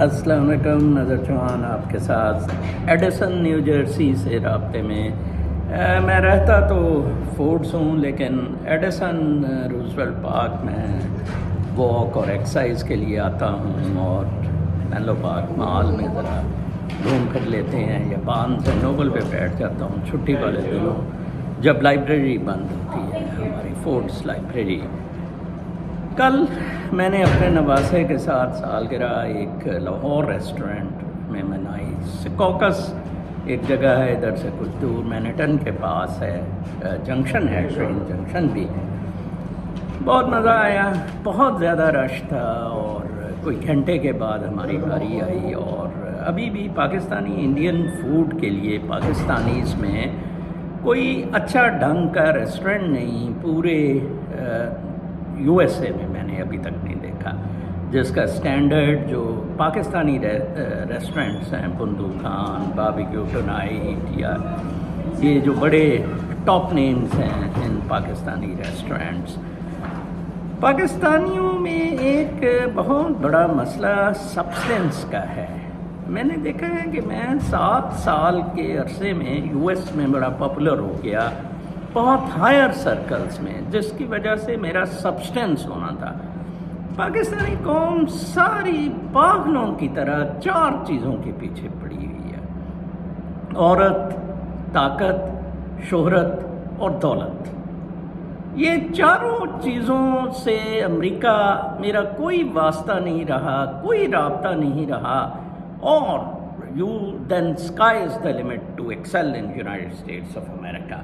السلام علیکم، نظر چوہان آپ کے ساتھ ایڈیسن نیو جرسی سے رابطے میں۔ میں رہتا تو فورڈس ہوں، لیکن ایڈیسن روزویلٹ پارک میں واک اور ایکسرسائز کے لیے آتا ہوں، اور مینلو پارک مال میں ذرا گھوم پھر لیتے ہیں، یا بارنز اینڈ نوبل پہ بیٹھ جاتا ہوں چھٹی والے دنوں جب لائبریری بند ہوتی ہے، ہماری فورڈس لائبریری۔ کل میں نے اپنے نواسے کے ساتھ سالگرہ ایک لاہور ریسٹورنٹ میں منائی۔ سکوکس ایک جگہ ہے ادھر سے کچھ دور، مینہٹن کے پاس ہے، جنکشن ہے، ٹرین جنکشن بھی۔ بہت مزہ آیا، بہت زیادہ رش تھا، اور کوئی گھنٹے کے بعد ہماری باری آئی، اور ابھی بھی پاکستانی انڈین فوڈ کے لیے پاکستانیز میں کوئی اچھا ڈھنگ کا ریسٹورنٹ نہیں پورے یو ایس اے میں نے ابھی تک نہیں دیکھا، جس کا سٹینڈرڈ جو پاکستانی ریسٹورنٹس ہیں، بندو خان، باربیکیو ٹونائٹ، یا یہ جو بڑے ٹاپ نیمز ہیں ان پاکستانی ریسٹورنٹس۔ پاکستانیوں میں ایک بہت بڑا مسئلہ سبسٹنس کا ہے۔ میں نے دیکھا ہے کہ میں 7 سال کے عرصے میں یو ایس میں بڑا پاپولر ہو گیا، بہت ہائر سرکلز میں، جس کی وجہ سے میرا سبسٹنس ہونا تھا۔ پاکستانی قوم ساری پاگلوں کی طرح 4 چیزوں کے پیچھے پڑی ہوئی ہے: عورت، طاقت، شہرت اور دولت۔ یہ چاروں چیزوں سے امریکہ میرا کوئی واسطہ نہیں رہا، کوئی رابطہ نہیں رہا، اور then sky is the limit to excel in United States of America۔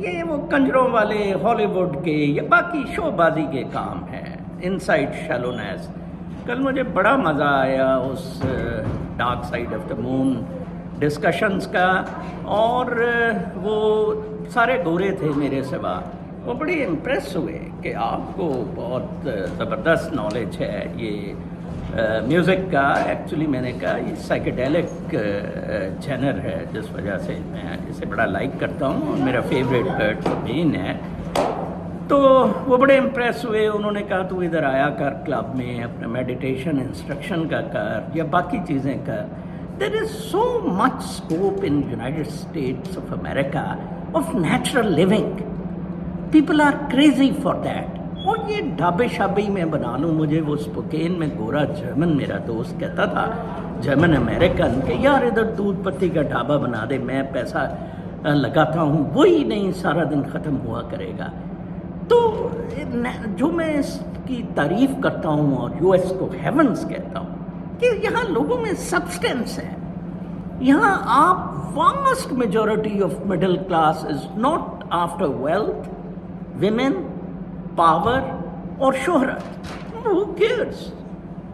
یہ وہ کنجروں والے ہالی ووڈ کے یا باقی شو بازی کے کام ہیں، انسائڈ شیلونیس۔ کل مجھے بڑا مزہ آیا اس dark side of the moon discussions کا، اور وہ سارے گورے تھے میرے سوا، وہ بڑے امپریس ہوئے کہ آپ کو بہت زبردست نالج ہے یہ میوزک کا۔ ایکچولی میں نے کہا یہ سائیکیڈیلک جنر ہے، جس وجہ سے میں اسے بڑا لائک کرتا ہوں، اور میرا فیوریٹ کرٹ کوبین ہے۔ تو وہ بڑے امپریس ہوئے، انہوں نے کہا تو ادھر آیا کر کلب میں، اپنا میڈیٹیشن انسٹرکشن کا کر، یا باقی چیزیں کر۔ There is so much scope in United States of America of natural living, people are crazy for that. اور یہ ڈھابے شابے میں بنا لوں، مجھے وہ اسپوکین میں گورا جرمن میرا دوست کہتا تھا، جرمن امریکن، کہ یار ادھر دودھ پتی کا ڈھابا بنا دے، میں پیسہ لگاتا ہوں، وہی نہیں سارا دن ختم ہوا کرے گا۔ تو جو میں اس کی تعریف کرتا ہوں اور یو ایس کو ہیونز کہتا ہوں کہ یہاں لوگوں میں سبسٹنس ہے۔ یہاں آپ vast majority of middle class is not after wealth, women, power اور شہرت۔ Who cares؟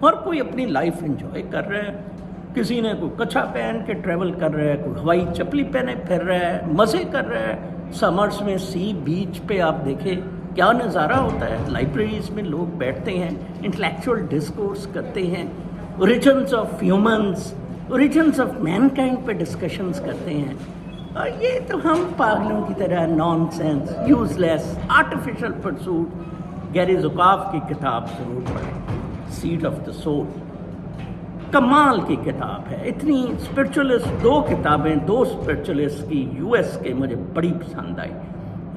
ہر کوئی اپنی لائف انجوائے کر رہا ہے، کسی نے کوئی کچھا پہن کے ٹریول کر رہا ہے، کوئی ہوائی چپلی پہنے پھر رہا ہے، مزے کر رہا ہے۔ سمرز میں سی بیچ پہ آپ دیکھیں کیا نظارہ ہوتا ہے، لائبریریز میں لوگ بیٹھتے ہیں، انٹلیکچوئل ڈسکورس کرتے ہیں، origins of humans, origins of mankind پہ ڈسکشنز کرتے ہیں۔ اور یہ تو ہم پاگلوں کی طرح nonsense, useless, artificial pursuit. Gary Zukav کی کتاب ضرور پڑھیں، سیڈ آف دا سول، کمال کی کتاب ہے۔ اتنی اسپرچولسٹ 2 کتابیں 2 اسپرچولسٹ کی یو ایس کے مجھے بڑی پسند آئی،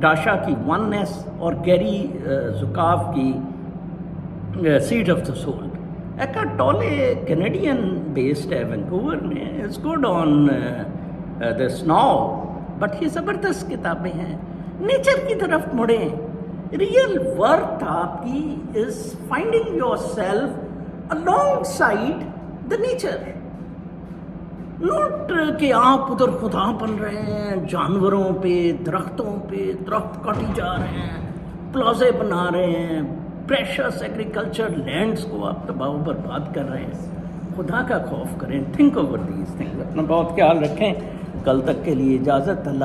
راشا کی وننس اور گیری زکاف کی seat of the soul. Eckhart Tolle Canadian based ہے وینکوور میں، is good on this now, but یہ زبردست کتابیں ہیں۔ نیچر کی طرف مڑیں، ریئل ورتھ آپ کی is finding yourself along side the nature, note کہ آپ ادھر خدا بن رہے ہیں، جانوروں پہ، درختوں پہ، درخت کاٹی جا رہے ہیں، پلازے بنا رہے ہیں، پریشس ایگریکلچر لینڈز کو آپ تباہ و برباد کر رہے ہیں۔ خدا کا خوف کریں، تھنک اوور دیز تھنگز۔ اپنا بہت خیال رکھیں۔ کل تک کے لیے اجازت، اللہ